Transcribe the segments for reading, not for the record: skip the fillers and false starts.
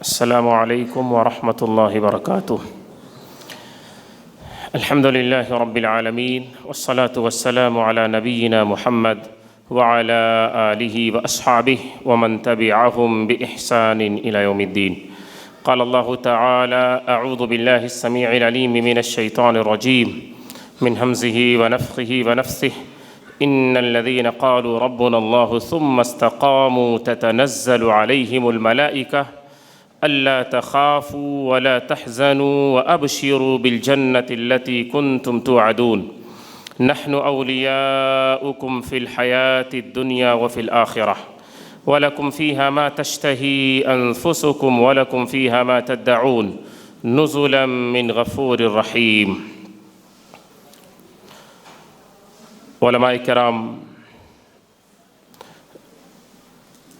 السلام علیکم ورحمۃ اللہ وبرکاتہ۔ الحمد للہ رب العالمین والصلاة والسلام علی نبینا محمد وعلی آلہ واصحابہ ومن تبعہم بإحسان الی یوم الدین۔ قال اللہ تعالی اعوذ باللہ السمیع العلیم من الشیطان الرجیم من ہمزہ ونفخہ ونفثہ ان الذین قالوا ربنا اللہ ثم استقاموا تتنزل علیہم الملائکہ ألا تخافوا ولا تحزنوا وأبشروا بالجنة التي كنتم توعدون نحن أولياؤكم في الحياة الدنيا وفي الآخرة ولكم فيها ما تشتهي أنفسكم ولكم فيها ما تدعون نزلا من غفور رحيم۔ علماء کرام،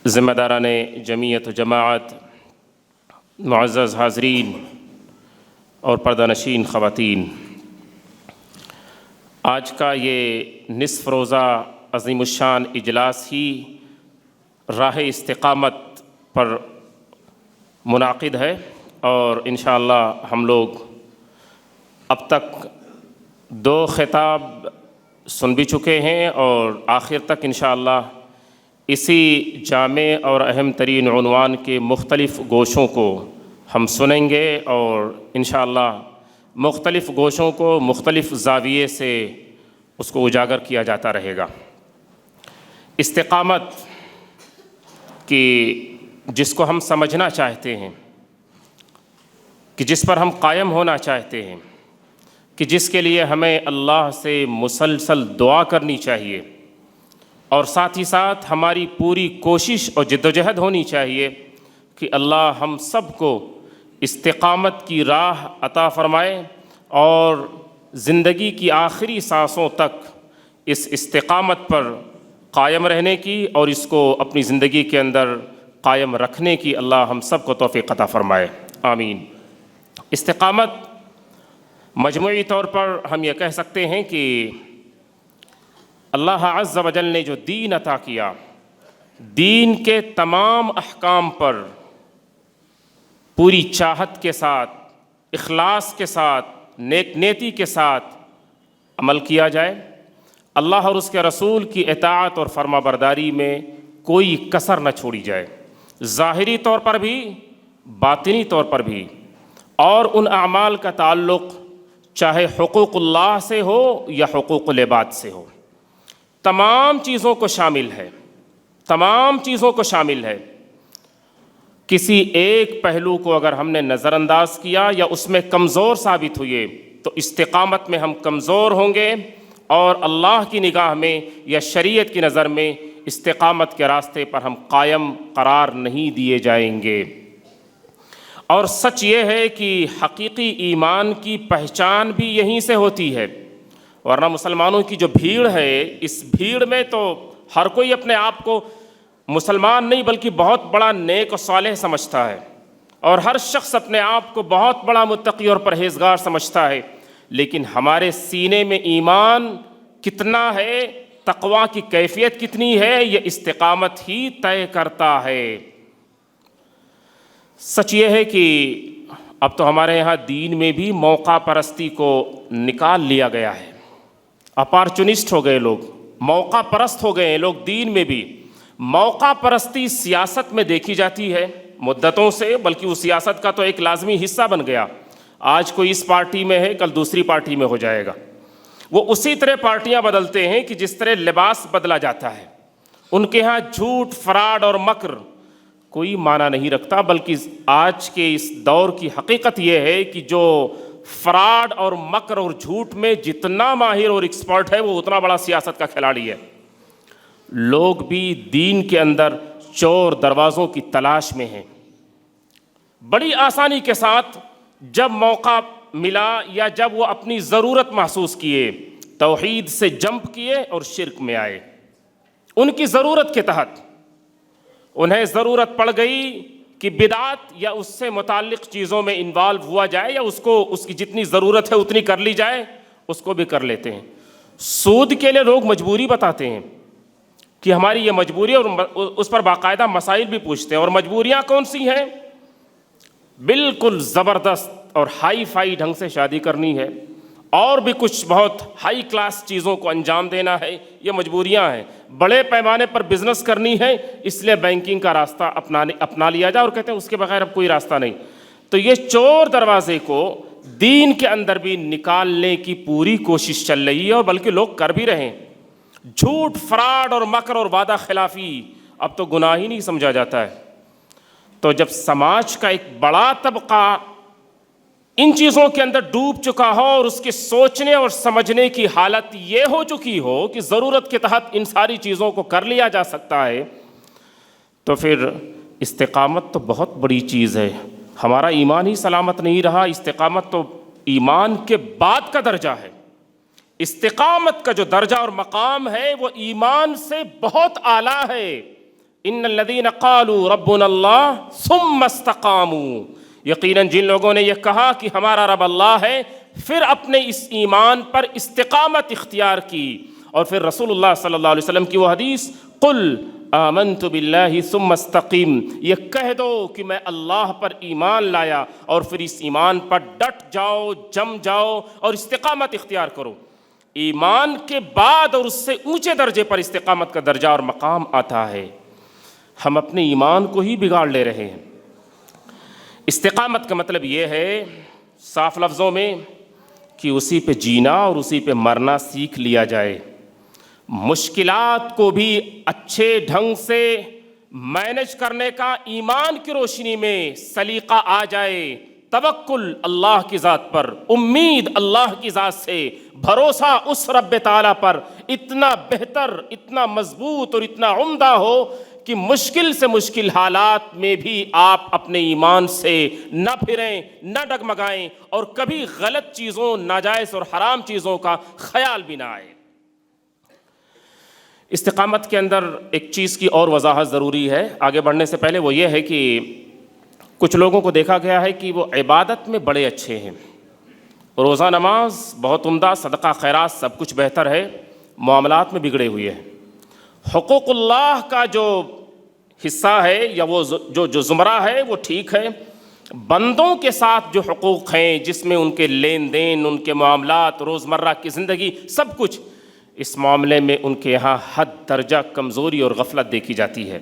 ذمہ داران جمعیت و جماعت، معزز حاضرین اور پردہ نشین خواتین، آج کا یہ نصف روزہ عظیم الشان اجلاس ہی راہ استقامت پر منعقد ہے، اور انشاءاللہ ہم لوگ اب تک 2 خطاب سن بھی چکے ہیں، اور آخر تک انشاءاللہ اسی جامع اور اہم ترین عنوان کے مختلف گوشوں کو ہم سنیں گے، اور انشاءاللہ مختلف گوشوں کو مختلف زاویے سے اس کو اجاگر کیا جاتا رہے گا۔ استقامت کی جس کو ہم سمجھنا چاہتے ہیں، کہ جس پر ہم قائم ہونا چاہتے ہیں، کہ جس کے لیے ہمیں اللہ سے مسلسل دعا کرنی چاہیے، اور ساتھ ہی ساتھ ہماری پوری کوشش اور جدوجہد ہونی چاہیے کہ اللہ ہم سب کو استقامت کی راہ عطا فرمائے، اور زندگی کی آخری سانسوں تک اس استقامت پر قائم رہنے کی اور اس کو اپنی زندگی کے اندر قائم رکھنے کی اللہ ہم سب کو توفیق عطا فرمائے، آمین۔ استقامت مجموعی طور پر ہم یہ کہہ سکتے ہیں کہ اللہ عز و جل نے جو دین عطا کیا، دین کے تمام احکام پر پوری چاہت کے ساتھ، اخلاص کے ساتھ، نیک نیتی کے ساتھ عمل کیا جائے، اللہ اور اس کے رسول کی اطاعت اور فرما برداری میں کوئی کسر نہ چھوڑی جائے، ظاہری طور پر بھی باطنی طور پر بھی، اور ان اعمال کا تعلق چاہے حقوق اللہ سے ہو یا حقوق العباد سے ہو، تمام چیزوں کو شامل ہے، تمام چیزوں کو شامل ہے۔ کسی ایک پہلو کو اگر ہم نے نظر انداز کیا یا اس میں کمزور ثابت ہوئے تو استقامت میں ہم کمزور ہوں گے، اور اللہ کی نگاہ میں یا شریعت کی نظر میں استقامت کے راستے پر ہم قائم قرار نہیں دیے جائیں گے۔ اور سچ یہ ہے کہ حقیقی ایمان کی پہچان بھی یہیں سے ہوتی ہے، ورنہ مسلمانوں کی جو بھیڑ ہے، اس بھیڑ میں تو ہر کوئی اپنے آپ کو مسلمان نہیں بلکہ بہت بڑا نیک و صالح سمجھتا ہے، اور ہر شخص اپنے آپ کو بہت بڑا متقی اور پرہیزگار سمجھتا ہے، لیکن ہمارے سینے میں ایمان کتنا ہے، تقویٰ کی کیفیت کتنی ہے، یہ استقامت ہی طے کرتا ہے۔ سچ یہ ہے کہ اب تو ہمارے یہاں دین میں بھی موقع پرستی کو نکال لیا گیا ہے، اپارچونسٹ ہو گئے لوگ، موقع پرست ہو گئے ہیں لوگ۔ دین میں بھی موقع پرستی سیاست میں دیکھی جاتی ہے مدتوں سے، بلکہ اس سیاست کا تو ایک لازمی حصہ بن گیا۔ آج کوئی اس پارٹی میں ہے، کل دوسری پارٹی میں ہو جائے گا۔ وہ اسی طرح پارٹیاں بدلتے ہیں کہ جس طرح لباس بدلا جاتا ہے۔ ان کے ہاں جھوٹ، فراڈ اور مکر کوئی معنی نہیں رکھتا، بلکہ آج کے اس دور کی حقیقت یہ ہے کہ جو فراڈ اور مکر اور جھوٹ میں جتنا ماہر اور ایکسپرٹ ہے، وہ اتنا بڑا سیاست کا کھلاڑی ہے۔ لوگ بھی دین کے اندر چور دروازوں کی تلاش میں ہیں، بڑی آسانی کے ساتھ جب موقع ملا یا جب وہ اپنی ضرورت محسوس کیے، توحید سے جمپ کیے اور شرک میں آئے۔ ان کی ضرورت کے تحت انہیں ضرورت پڑ گئی کہ بدعت یا اس سے متعلق چیزوں میں انوالو ہوا جائے، یا اس کی جتنی ضرورت ہے اتنی کر لی جائے، اس کو بھی کر لیتے ہیں۔ سود کے لیے لوگ مجبوری بتاتے ہیں کہ ہماری یہ مجبوری، اور اس پر باقاعدہ مسائل بھی پوچھتے ہیں۔ اور مجبوریاں کون سی ہیں؟ بالکل زبردست اور ہائی فائی ڈھنگ سے شادی کرنی ہے اور بھی کچھ بہت ہائی کلاس چیزوں کو انجام دینا ہے، یہ مجبوریاں ہیں، بڑے پیمانے پر بزنس کرنی ہے، اس لیے بینکنگ کا راستہ اپنا لیا جائے، اور کہتے ہیں اس کے بغیر اب کوئی راستہ نہیں۔ تو یہ چور دروازے کو دین کے اندر بھی نکالنے کی پوری کوشش چل رہی ہے، اور بلکہ لوگ کر بھی رہے ہیں۔ جھوٹ، فراڈ اور مکر اور وعدہ خلافی اب تو گناہ ہی نہیں سمجھا جاتا ہے۔ تو جب سماج کا ایک بڑا طبقہ ان چیزوں کے اندر ڈوب چکا ہو اور اس کے سوچنے اور سمجھنے کی حالت یہ ہو چکی ہو کہ ضرورت کے تحت ان ساری چیزوں کو کر لیا جا سکتا ہے، تو پھر استقامت تو بہت بڑی چیز ہے۔ ہمارا ایمان ہی سلامت نہیں رہا، استقامت تو ایمان کے بعد کا درجہ ہے۔ استقامت کا جو درجہ اور مقام ہے وہ ایمان سے بہت اعلیٰ ہے۔ ان الذین قالوا ربنا اللہ ثم استقاموا، یقیناً جن لوگوں نے یہ کہا کہ ہمارا رب اللہ ہے، پھر اپنے اس ایمان پر استقامت اختیار کی، اور پھر رسول اللہ صلی اللہ علیہ وسلم کی وہ حدیث قل آمنت باللہ ثم استقیم، یہ کہہ دو کہ میں اللہ پر ایمان لایا، اور پھر اس ایمان پر ڈٹ جاؤ، جم جاؤ اور استقامت اختیار کرو۔ ایمان کے بعد اور اس سے اونچے درجے پر استقامت کا درجہ اور مقام آتا ہے۔ ہم اپنے ایمان کو ہی بگاڑ لے رہے ہیں۔ استقامت کا مطلب یہ ہے صاف لفظوں میں کہ اسی پہ جینا اور اسی پہ مرنا سیکھ لیا جائے، مشکلات کو بھی اچھے ڈھنگ سے مینج کرنے کا ایمان کی روشنی میں سلیقہ آ جائے، توکل اللہ کی ذات پر، امید اللہ کی ذات سے، بھروسہ اس رب تعالیٰ پر اتنا بہتر، اتنا مضبوط اور اتنا عمدہ ہو کہ مشکل سے مشکل حالات میں بھی آپ اپنے ایمان سے نہ پھریں، نہ ڈگمگائیں، اور کبھی غلط چیزوں، ناجائز اور حرام چیزوں کا خیال بھی نہ آئے۔ استقامت کے اندر ایک چیز کی اور وضاحت ضروری ہے آگے بڑھنے سے پہلے، وہ یہ ہے کہ کچھ لوگوں کو دیکھا گیا ہے کہ وہ عبادت میں بڑے اچھے ہیں، روزہ نماز بہت عمدہ، صدقہ خیرات سب کچھ بہتر ہے، معاملات میں بگڑے ہوئے ہیں۔ حقوق اللہ کا جو حصہ ہے یا وہ جو زمرہ ہے وہ ٹھیک ہے، بندوں کے ساتھ جو حقوق ہیں جس میں ان کے لین دین، ان کے معاملات، روزمرہ کی زندگی، سب کچھ، اس معاملے میں ان کے یہاں حد درجہ کمزوری اور غفلت دیکھی جاتی ہے۔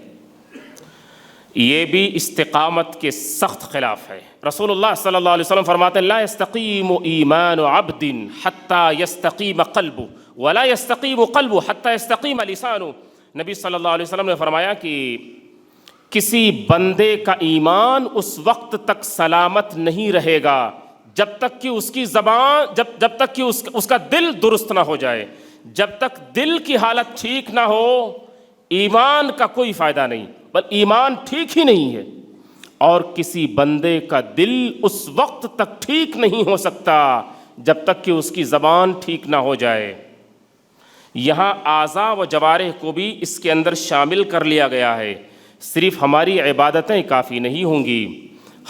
یہ بھی استقامت کے سخت خلاف ہے۔ رسول اللہ صلی اللہ علیہ وسلم فرماتے ہیں لا يستقیم ایمان عبد حتی یستقیم قلبہ ولا یستقیم قلبہ حتی یستقیم لسانہ۔ نبی صلی اللہ علیہ وسلم نے فرمایا کہ کسی بندے کا ایمان اس وقت تک سلامت نہیں رہے گا جب تک کہ اس کی زبان، جب تک کہ اس کا دل درست نہ ہو جائے۔ جب تک دل کی حالت ٹھیک نہ ہو ایمان کا کوئی فائدہ نہیں، بل ایمان ٹھیک ہی نہیں ہے۔ اور کسی بندے کا دل اس وقت تک ٹھیک نہیں ہو سکتا جب تک کہ اس کی زبان ٹھیک نہ ہو جائے۔ یہاں اعضاء و جوارح کو بھی اس کے اندر شامل کر لیا گیا ہے۔ صرف ہماری عبادتیں کافی نہیں ہوں گی،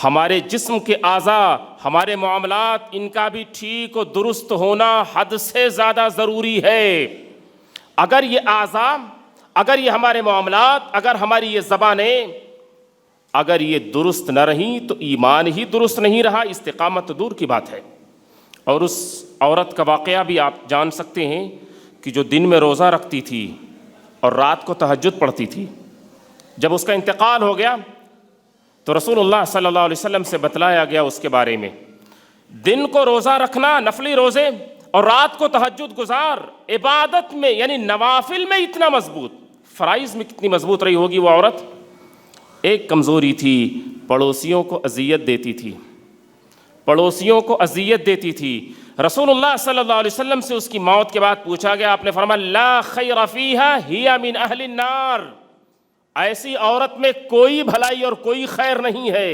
ہمارے جسم کے اعضاء، ہمارے معاملات، ان کا بھی ٹھیک و درست ہونا حد سے زیادہ ضروری ہے۔ اگر یہ اعضاء، اگر یہ ہمارے معاملات، اگر ہماری یہ زبانیں، اگر یہ درست نہ رہیں تو ایمان ہی درست نہیں رہا، استقامت دور کی بات ہے۔ اور اس عورت کا واقعہ بھی آپ جان سکتے ہیں کہ جو دن میں روزہ رکھتی تھی اور رات کو تہجد پڑھتی تھی، جب اس کا انتقال ہو گیا تو رسول اللہ صلی اللہ علیہ وسلم سے بتلایا گیا اس کے بارے میں، دن کو روزہ رکھنا، نفلی روزے، اور رات کو تہجد گزار، عبادت میں یعنی نوافل میں اتنا مضبوط، فرائض میں کتنی مضبوط رہی ہوگی وہ عورت۔ ایک کمزوری تھی، پڑوسیوں کو اذیت دیتی تھی، پڑوسیوں کو اذیت دیتی تھی۔ رسول اللہ صلی اللہ علیہ وسلم سے اس کی موت کے بعد پوچھا گیا، آپ نے فرمایا لا خیر فیہا ہی من اہل النار، ایسی عورت میں کوئی بھلائی اور کوئی خیر نہیں ہے،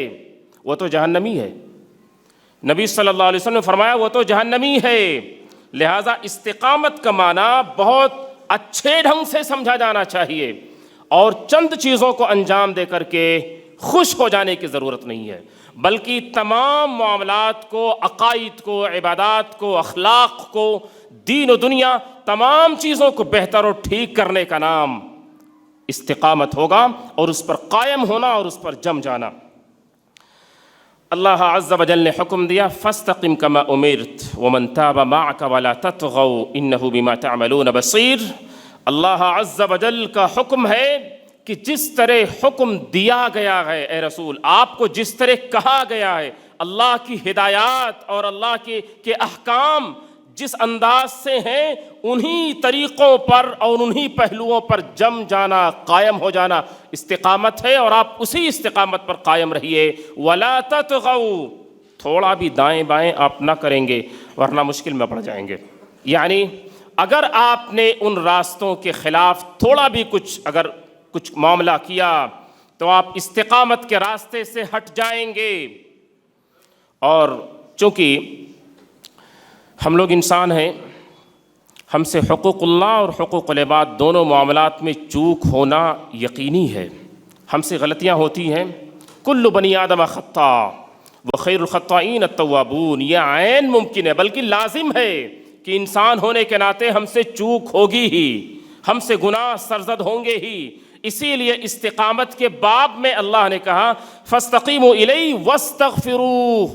وہ تو جہنمی ہے۔ نبی صلی اللہ علیہ وسلم نے فرمایا وہ تو جہنمی ہے۔ لہٰذا استقامت کا معنی بہت اچھے ڈھنگ سے سمجھا جانا چاہیے، اور چند چیزوں کو انجام دے کر کے خوش ہو جانے کی ضرورت نہیں ہے، بلکہ تمام معاملات کو، عقائد کو، عبادات کو، اخلاق کو، دین و دنیا، تمام چیزوں کو بہتر اور ٹھیک کرنے کا نام استقامت ہوگا، اور اس پر قائم ہونا اور اس پر جم جانا۔ اللہ عز و جل نے حکم دیا فاستقم کما امرت ومن تاب معك ولا تطغوا انه بما تعملون بصیر۔ اللہ عز و جل کا حکم ہے کہ جس طرح حکم دیا گیا ہے اے رسول، آپ کو جس طرح کہا گیا ہے، اللہ کی ہدایات اور اللہ کے احکام جس انداز سے ہیں، انہی طریقوں پر اور انہی پہلوؤں پر جم جانا، قائم ہو جانا استقامت ہے، اور آپ اسی استقامت پر قائم رہیے۔ وَلَا تَطْغَوْا، تھوڑا بھی دائیں بائیں آپ نہ کریں گے ورنہ مشکل میں پڑ جائیں گے۔ یعنی اگر آپ نے ان راستوں کے خلاف تھوڑا بھی کچھ معاملہ کیا تو آپ استقامت کے راستے سے ہٹ جائیں گے۔ اور چونکہ ہم لوگ انسان ہیں، ہم سے حقوق اللہ اور حقوق العباد دونوں معاملات میں چوک ہونا یقینی ہے، ہم سے غلطیاں ہوتی ہیں۔ کل بنی آدم خطاء وخیر الخطائین التوابون، یہ عین ممکن ہے بلکہ لازم ہے کہ انسان ہونے کے ناطے ہم سے چوک ہوگی ہی، ہم سے گناہ سرزد ہوں گے ہی۔ اسی لیے استقامت کے باب میں اللہ نے کہا فاستقیموا الیہ واستغفروہ،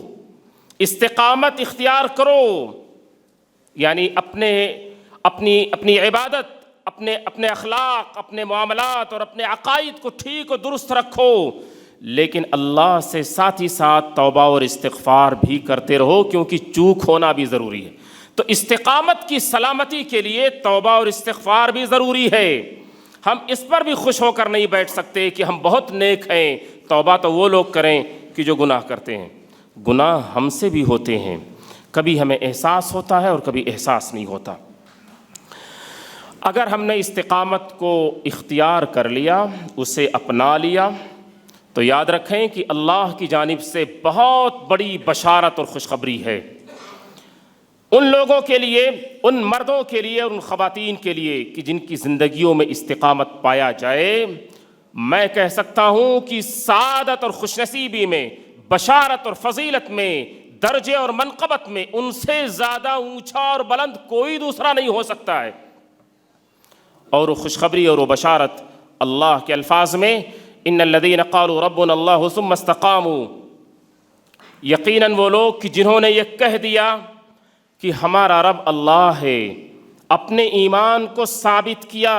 استقامت اختیار کرو، یعنی اپنی عبادت، اپنے اخلاق، اپنے معاملات اور اپنے عقائد کو ٹھیک و درست رکھو، لیکن اللہ سے ساتھ ہی ساتھ توبہ اور استغفار بھی کرتے رہو، کیونکہ چوک ہونا بھی ضروری ہے۔ تو استقامت کی سلامتی کے لیے توبہ اور استغفار بھی ضروری ہے۔ ہم اس پر بھی خوش ہو کر نہیں بیٹھ سکتے کہ ہم بہت نیک ہیں، توبہ تو وہ لوگ کریں کہ جو گناہ کرتے ہیں۔ گناہ ہم سے بھی ہوتے ہیں، کبھی ہمیں احساس ہوتا ہے اور کبھی احساس نہیں ہوتا۔ اگر ہم نے استقامت کو اختیار کر لیا، اسے اپنا لیا، تو یاد رکھیں کہ اللہ کی جانب سے بہت بڑی بشارت اور خوشخبری ہے ان لوگوں کے لیے، ان مردوں کے لیے اور ان خواتین کے لیے کہ جن کی زندگیوں میں استقامت پایا جائے۔ میں کہہ سکتا ہوں کہ سعادت اور خوش نصیبی میں، بشارت اور فضیلت میں، درجے اور منقبت میں ان سے زیادہ اونچا اور بلند کوئی دوسرا نہیں ہو سکتا ہے۔ اور وہ خوشخبری اور وہ بشارت اللہ کے الفاظ میں ان الذین قالوا ربنا اللہ ثم استقاموا، یقیناً وہ لوگ کہ جنہوں نے یہ کہہ دیا کہ ہمارا رب اللہ ہے، اپنے ایمان کو ثابت کیا،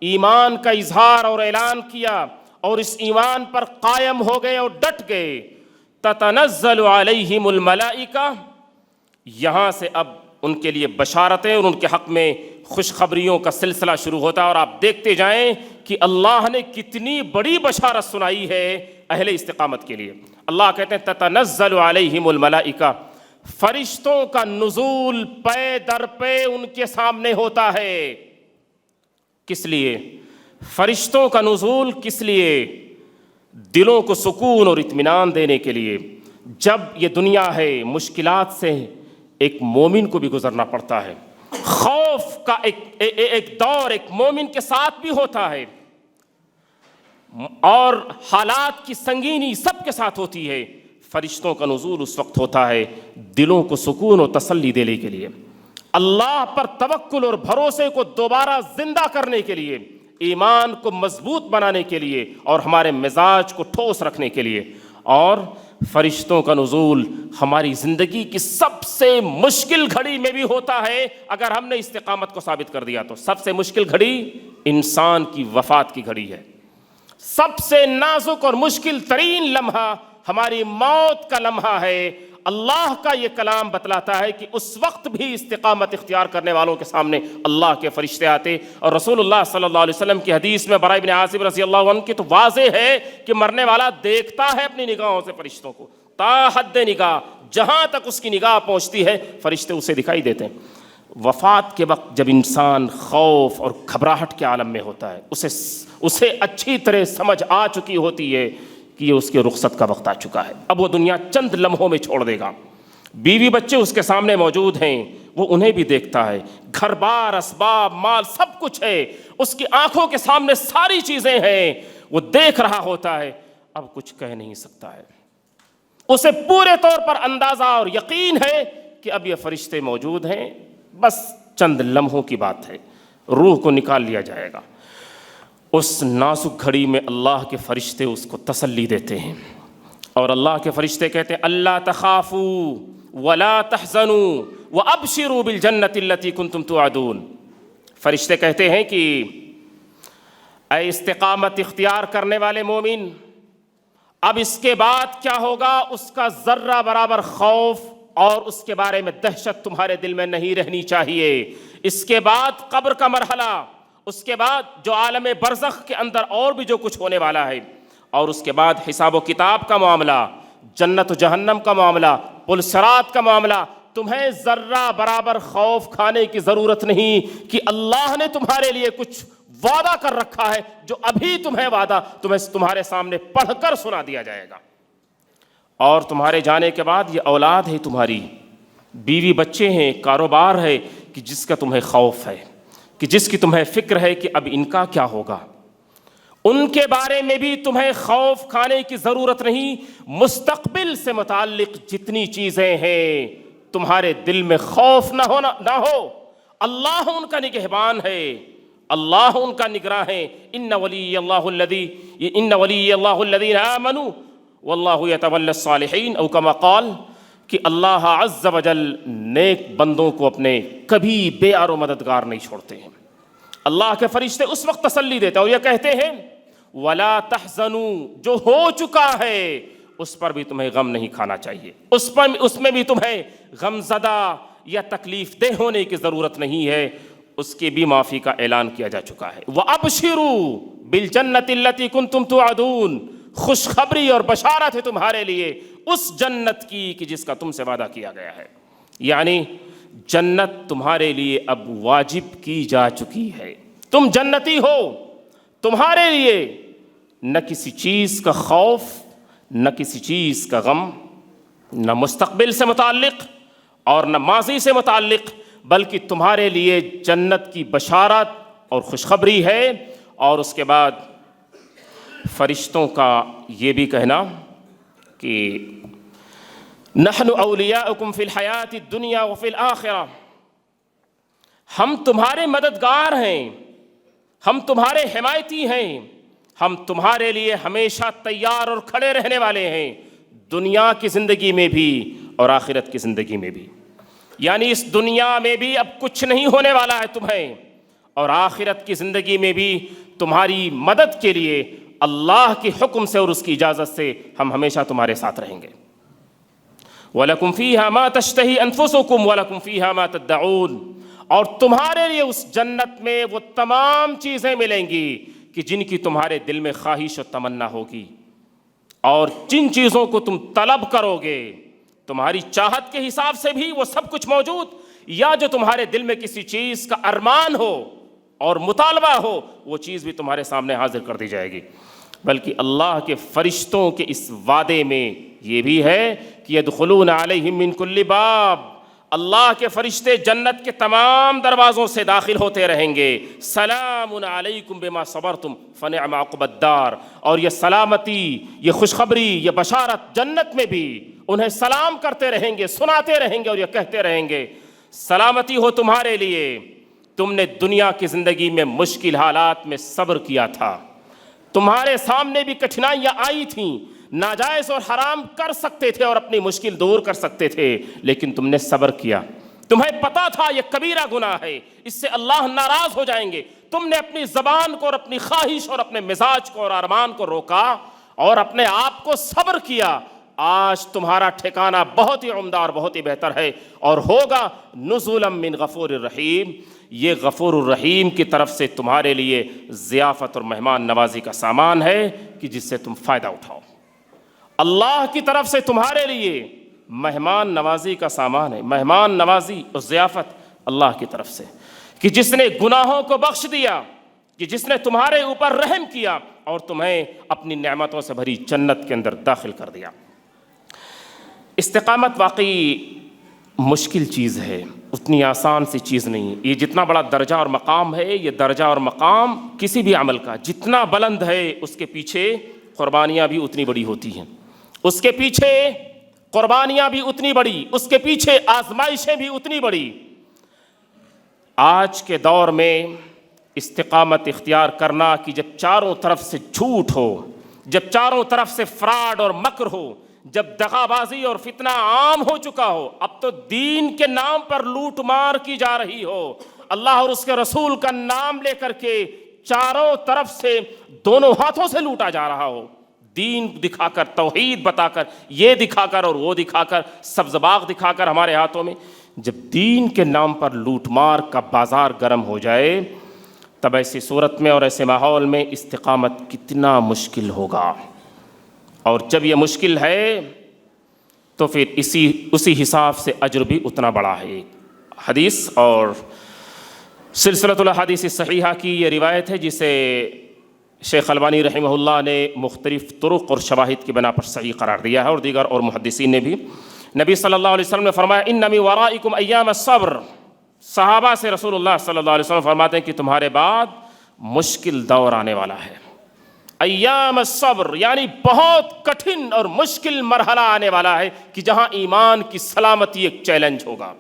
ایمان کا اظہار اور اعلان کیا اور اس ایمان پر قائم ہو گئے اور ڈٹ گئے۔ تتنزل علیہم الملائکہ، یہاں سے اب ان کے لیے بشارتیں اور ان کے حق میں خوشخبریوں کا سلسلہ شروع ہوتا ہے، اور آپ دیکھتے جائیں کہ اللہ نے کتنی بڑی بشارت سنائی ہے اہل استقامت کے لیے۔ اللہ کہتے ہیں تتنزل علیہم الملائکہ، فرشتوں کا نزول پے در پے ان کے سامنے ہوتا ہے۔ کس لیے فرشتوں کا نزول؟ کس لیے؟ دلوں کو سکون اور اطمینان دینے کے لیے۔ جب یہ دنیا ہے مشکلات سے ایک مومن کو بھی گزرنا پڑتا ہے، خوف کا ایک دور ایک مومن کے ساتھ بھی ہوتا ہے، اور حالات کی سنگینی سب کے ساتھ ہوتی ہے۔ فرشتوں کا نزول اس وقت ہوتا ہے دلوں کو سکون اور تسلی دینے کے لیے، اللہ پر توکل اور بھروسے کو دوبارہ زندہ کرنے کے لیے، ایمان کو مضبوط بنانے کے لیے اور ہمارے مزاج کو ٹھوس رکھنے کے لیے۔ اور فرشتوں کا نزول ہماری زندگی کی سب سے مشکل گھڑی میں بھی ہوتا ہے اگر ہم نے استقامت کو ثابت کر دیا تو۔ سب سے مشکل گھڑی انسان کی وفات کی گھڑی ہے، سب سے نازک اور مشکل ترین لمحہ ہماری موت کا لمحہ ہے۔ اللہ کا یہ کلام بتلاتا ہے کہ اس وقت بھی استقامت اختیار کرنے والوں کے سامنے اللہ کے فرشتے آتے، اور رسول اللہ صلی اللہ علیہ وسلم کی حدیث میں براء بن عازب رضی اللہ عنہ کی تو واضح ہے کہ مرنے والا دیکھتا ہے اپنی نگاہوں سے فرشتوں کو، تا حد نگاہ، جہاں تک اس کی نگاہ پہنچتی ہے فرشتے اسے دکھائی دیتے ہیں۔ وفات کے وقت جب انسان خوف اور گھبراہٹ کے عالم میں ہوتا ہے، اسے اچھی طرح سمجھ آ چکی ہوتی ہے کہ یہ اس کے رخصت کا وقت آ چکا ہے، اب وہ دنیا چند لمحوں میں چھوڑ دے گا۔ بیوی بچے اس کے سامنے موجود ہیں، وہ انہیں بھی دیکھتا ہے، گھر بار، اسباب، مال سب کچھ ہے، اس کی آنکھوں کے سامنے ساری چیزیں ہیں، وہ دیکھ رہا ہوتا ہے، اب کچھ کہہ نہیں سکتا ہے۔ اسے پورے طور پر اندازہ اور یقین ہے کہ اب یہ فرشتے موجود ہیں، بس چند لمحوں کی بات ہے، روح کو نکال لیا جائے گا۔ اس نازک گھڑی میں اللہ کے فرشتے اس کو تسلی دیتے ہیں اور اللہ کے فرشتے کہتے ہیں اللہ تخافوا ولا تحزنوا وابشروا بالجنۃ التي كنتم توعدون. فرشتے کہتے ہیں کہ اے استقامت اختیار کرنے والے مومن، اب اس کے بعد کیا ہوگا اس کا ذرہ برابر خوف اور اس کے بارے میں دہشت تمہارے دل میں نہیں رہنی چاہیے. اس کے بعد قبر کا مرحلہ، اس کے بعد جو عالم برزخ کے اندر اور بھی جو کچھ ہونے والا ہے، اور اس کے بعد حساب و کتاب کا معاملہ، جنت و جہنم کا معاملہ، پل صراط کا معاملہ، تمہیں ذرہ برابر خوف کھانے کی ضرورت نہیں کہ اللہ نے تمہارے لیے کچھ وعدہ کر رکھا ہے جو ابھی تمہیں وعدہ تمہارے سامنے پڑھ کر سنا دیا جائے گا. اور تمہارے جانے کے بعد یہ اولاد ہے تمہاری، بیوی بچے ہیں، کاروبار ہے کہ جس کا تمہیں خوف ہے، کہ جس کی تمہیں فکر ہے کہ اب ان کا کیا ہوگا، ان کے بارے میں بھی تمہیں خوف کھانے کی ضرورت نہیں. مستقبل سے متعلق جتنی چیزیں ہیں تمہارے دل میں خوف نہ ہو. اللہ ان کا نگہبان ہے، اللہ ان کا نگراں ہے. ان ولی اللہ الذین آمنوا واللہ یتولی الصالحین، او کما قال، کہ اللہ عز وجل نیک بندوں کو اپنے کبھی بے آر و مددگار نہیں چھوڑتے ہیں. اللہ کے فرشتے اس وقت تسلی دیتے ہیں اور یہ کہتے ہیں وَلَا تَحْزَنُوا، جو ہو چکا ہے اس پر بھی تمہیں غم نہیں کھانا چاہیے، اس میں بھی تمہیں غم زدہ یا تکلیف دہ ہونے کی ضرورت نہیں ہے، اس کی بھی معافی کا اعلان کیا جا چکا ہے. وَأَبْشِرُوا بِالْجَنَّةِ الَّتِي كُنْتُمْ تُوعَدُونَ، خوشخبری اور بشارت ہے تمہارے لیے اس جنت کی کہ جس کا تم سے وعدہ کیا گیا ہے. یعنی جنت تمہارے لیے اب واجب کی جا چکی ہے، تم جنتی ہو. تمہارے لیے نہ کسی چیز کا خوف، نہ کسی چیز کا غم، نہ مستقبل سے متعلق اور نہ ماضی سے متعلق، بلکہ تمہارے لیے جنت کی بشارت اور خوشخبری ہے. اور اس کے بعد فرشتوں کا یہ بھی کہنا کہ نحن اولیاؤکم فی الحیات الدنیا وفی الآخرہ، ہم تمہارے مددگار ہیں، ہم تمہارے حمایتی ہیں، ہم تمہارے لیے ہمیشہ تیار اور کھڑے رہنے والے ہیں، دنیا کی زندگی میں بھی اور آخرت کی زندگی میں بھی. یعنی اس دنیا میں بھی اب کچھ نہیں ہونے والا ہے تمہیں، اور آخرت کی زندگی میں بھی تمہاری مدد کے لیے اللہ کے حکم سے اور اس کی اجازت سے ہم ہمیشہ تمہارے ساتھ رہیں گے. وَلَكُمْ فِيهَا مَا تَشْتَهِي أَنفُسُكُمْ وَلَكُمْ فِيهَا مَا تَدَّعُونَ، اور تمہارے لیے اس جنت میں وہ تمام چیزیں ملیں گی کہ جن کی تمہارے دل میں خواہش و تمنا ہوگی، اور جن چیزوں کو تم طلب کرو گے تمہاری چاہت کے حساب سے بھی وہ سب کچھ موجود، یا جو تمہارے دل میں کسی چیز کا ارمان ہو اور مطالبہ ہو وہ چیز بھی تمہارے سامنے حاضر کر دی جائے گی. بلکہ اللہ کے فرشتوں کے اس وعدے میں یہ بھی ہے کہ یدخلون علیہم من کل باب، اللہ کے فرشتے جنت کے تمام دروازوں سے داخل ہوتے رہیں گے. سلام علیکم بما صبرتم فنعم عقبی الدار، اور یہ سلامتی، یہ خوشخبری، یہ بشارت جنت میں بھی انہیں سلام کرتے رہیں گے، سناتے رہیں گے اور یہ کہتے رہیں گے سلامتی ہو تمہارے لیے، تم نے دنیا کی زندگی میں مشکل حالات میں صبر کیا تھا، تمہارے سامنے بھی کٹھنائیاں آئی تھیں، ناجائز اور حرام کر سکتے تھے اور اپنی مشکل دور کر سکتے تھے، لیکن تم نے صبر کیا. تمہیں پتا تھا یہ کبیرہ گناہ ہے، اس سے اللہ ناراض ہو جائیں گے، تم نے اپنی زبان کو اور اپنی خواہش اور اپنے مزاج کو اور ارمان کو روکا اور اپنے آپ کو صبر کیا. آج تمہارا ٹھکانہ بہت ہی عمدہ اور بہت ہی بہتر ہے، اور ہوگا نزولا من غفور الرحیم، یہ غفور الرحیم کی طرف سے تمہارے لیے ضیافت اور مہمان نوازی کا سامان ہے کہ جس سے تم فائدہ اٹھاؤ. اللہ کی طرف سے تمہارے لیے مہمان نوازی کا سامان ہے، مہمان نوازی اور ضیافت اللہ کی طرف سے، کہ جس نے گناہوں کو بخش دیا، کہ جس نے تمہارے اوپر رحم کیا اور تمہیں اپنی نعمتوں سے بھری جنت کے اندر داخل کر دیا. استقامت واقعی مشکل چیز ہے، اتنی آسان سی چیز نہیں. یہ جتنا بڑا درجہ اور مقام ہے، یہ درجہ اور مقام کسی بھی عمل کا جتنا بلند ہے، اس کے پیچھے قربانیاں بھی اتنی بڑی ہوتی ہیں، اس کے پیچھے قربانیاں بھی اتنی بڑی، اس کے پیچھے آزمائشیں بھی اتنی بڑی. آج کے دور میں استقامت اختیار کرنا کہ جب چاروں طرف سے جھوٹ ہو، جب چاروں طرف سے فراڈ اور مکر ہو، جب دغابازی اور فتنہ عام ہو چکا ہو، اب تو دین کے نام پر لوٹ مار کی جا رہی ہو، اللہ اور اس کے رسول کا نام لے کر کے چاروں طرف سے دونوں ہاتھوں سے لوٹا جا رہا ہو، دین دکھا کر، توحید بتا کر، یہ دکھا کر اور وہ دکھا کر، سبز باغ دکھا کر ہمارے ہاتھوں میں، جب دین کے نام پر لوٹ مار کا بازار گرم ہو جائے، تب ایسی صورت میں اور ایسے ماحول میں استقامت کتنا مشکل ہوگا۔ اور جب یہ مشکل ہے تو پھر اسی حساب سے اجر بھی اتنا بڑا ہے۔ حدیث اور سلسلۃ الاحادیث الصحیحہ کی یہ روایت ہے جسے شیخ البانی رحمہ اللہ نے مختلف طرق اور شواہد کی بنا پر صحیح قرار دیا ہے، اور دیگر اور محدثین نے بھی۔ نبی صلی اللہ علیہ وسلم نے فرمایا ان من ورائکم ایام الصبر، صحابہ سے رسول اللہ صلی اللہ علیہ وسلم فرماتے ہیں کہ تمہارے بعد مشکل دور آنے والا ہے۔ ایام الصبر یعنی بہت کٹھن اور مشکل مرحلہ آنے والا ہے کہ جہاں ایمان کی سلامتی ایک چیلنج ہوگا،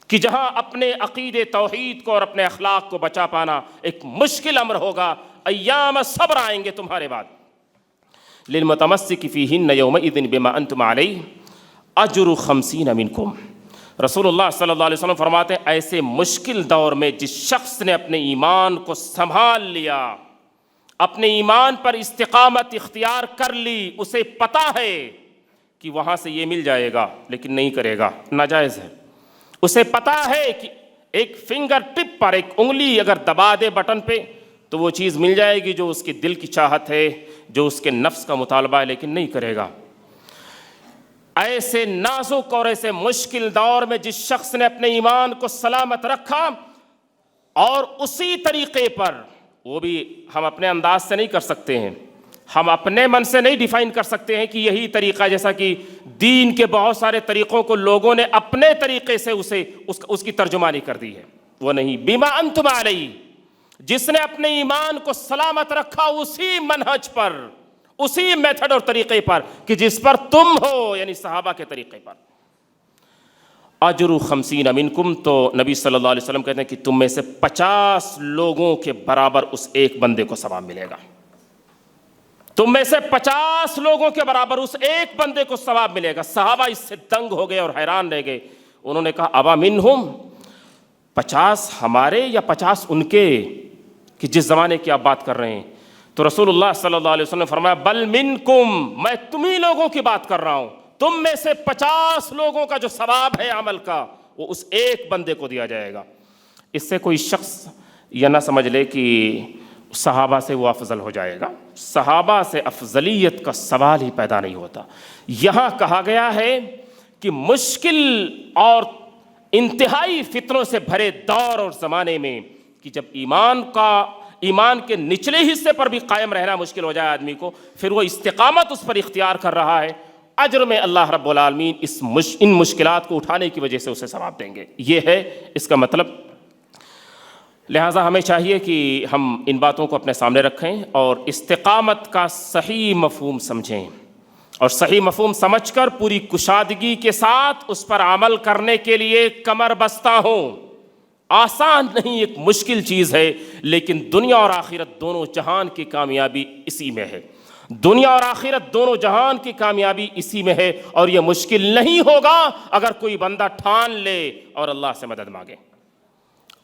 کہ جہاں اپنے عقید توحید کو اور اپنے اخلاق کو بچا پانا ایک مشکل امر ہوگا۔ ایام الصبر آئیں گے تمہارے بعد۔ للمتمسک فیہن یومئذ بما انتم علیہ اجر 50 منکم، رسول اللہ صلی اللہ علیہ وسلم فرماتے ہیں ایسے مشکل دور میں جس شخص نے اپنے ایمان کو سنبھال لیا، اپنے ایمان پر استقامت اختیار کر لی، اسے پتہ ہے کہ وہاں سے یہ مل جائے گا لیکن نہیں کرے گا، ناجائز ہے، اسے پتہ ہے کہ ایک فنگر ٹپ پر ایک انگلی اگر دبا دے بٹن پہ تو وہ چیز مل جائے گی جو اس کے دل کی چاہت ہے، جو اس کے نفس کا مطالبہ ہے، لیکن نہیں کرے گا۔ ایسے نازک اور ایسے مشکل دور میں جس شخص نے اپنے ایمان کو سلامت رکھا اور اسی طریقے پر، وہ بھی ہم اپنے انداز سے نہیں کر سکتے ہیں، ہم اپنے من سے نہیں ڈیفائن کر سکتے ہیں کہ یہی طریقہ، جیسا کہ دین کے بہت سارے طریقوں کو لوگوں نے اپنے طریقے سے اس کی ترجمانی کر دی ہے، وہ نہیں۔ بما انتم علیہ، جس نے اپنے ایمان کو سلامت رکھا اسی منہج پر، اسی میتھڈ اور طریقے پر کہ جس پر تم ہو، یعنی صحابہ کے طریقے پر۔ اجر 50 منکم، تو نبی صلی اللہ علیہ وسلم کہتے ہیں کہ تم میں سے 50 لوگوں کے برابر اس ایک بندے کو ثواب ملے گا، تم میں سے 50 لوگوں کے برابر اس ایک بندے کو ثواب ملے گا۔ صحابہ اس سے دنگ ہو گئے اور حیران رہ گئے، انہوں نے کہا ابا منہم، 50 ہمارے یا 50 ان کے، کہ جس زمانے کی آپ بات کر رہے ہیں؟ تو رسول اللہ صلی اللہ علیہ وسلم نے فرمایا بل منکم، میں تمہیں لوگوں کی بات کر رہا ہوں، تم میں سے 50 لوگوں کا جو ثواب ہے عمل کا وہ اس ایک بندے کو دیا جائے گا۔ اس سے کوئی شخص یہ نہ سمجھ لے کہ صحابہ سے وہ افضل ہو جائے گا، صحابہ سے افضلیت کا سوال ہی پیدا نہیں ہوتا۔ یہاں کہا گیا ہے کہ مشکل اور انتہائی فتنوں سے بھرے دور اور زمانے میں کہ جب ایمان کے نچلے حصے پر بھی قائم رہنا مشکل ہو جائے آدمی کو، پھر وہ استقامت اس پر اختیار کر رہا ہے، اجر میں اللہ رب العالمین ان مشکلات کو اٹھانے کی وجہ سے اسے ثواب دیں گے، یہ ہے اس کا مطلب۔ لہٰذا ہمیں چاہیے کہ ہم ان باتوں کو اپنے سامنے رکھیں اور استقامت کا صحیح مفہوم سمجھیں، اور صحیح مفہوم سمجھ کر پوری کشادگی کے ساتھ اس پر عمل کرنے کے لیے کمر بستہ ہوں۔ آسان نہیں، ایک مشکل چیز ہے، لیکن دنیا اور آخرت دونوں جہان کی کامیابی اسی میں ہے، دنیا اور آخرت دونوں جہان کی کامیابی اسی میں ہے، اور یہ مشکل نہیں ہوگا اگر کوئی بندہ ٹھان لے اور اللہ سے مدد مانگے۔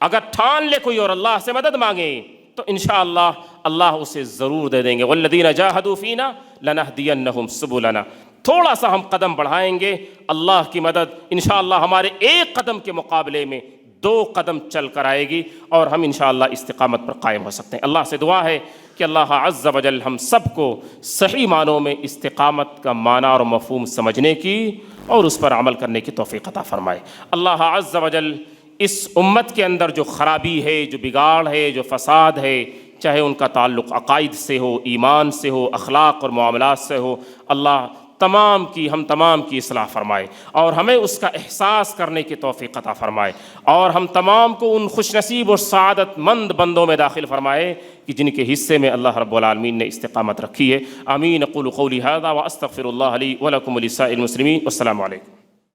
اگر ٹھان لے کوئی اور اللہ سے مدد مانگے تو انشاءاللہ اللہ اسے ضرور دے دیں گے۔ والذین جاہدوا فینا لنہدینہم سبلنا، تھوڑا سا ہم قدم بڑھائیں گے، اللہ کی مدد انشاءاللہ ہمارے ایک قدم کے مقابلے میں 2 قدم چل کر آئے گی، اور ہم انشاءاللہ استقامت پر قائم ہو سکتے ہیں۔ اللہ سے دعا ہے کہ اللہ عز و جل ہم سب کو صحیح معنوں میں استقامت کا معنی اور مفہوم سمجھنے کی اور اس پر عمل کرنے کی توفیق عطا فرمائے۔ اللہ عز و جل اس امت کے اندر جو خرابی ہے، جو بگاڑ ہے، جو فساد ہے، چاہے ان کا تعلق عقائد سے ہو، ایمان سے ہو، اخلاق اور معاملات سے ہو، اللہ ہم تمام کی اصلاح فرمائے اور ہمیں اس کا احساس کرنے کی توفیق عطا فرمائے، اور ہم تمام کو ان خوش نصیب اور سعادت مند بندوں میں داخل فرمائے کہ جن کے حصے میں اللہ رب العالمین نے استقامت رکھی ہے۔ آمین۔ اقول قولی ھذا واستغفر اللہ لی ولکم ولسائر المسلمین۔ والسلام علیکم۔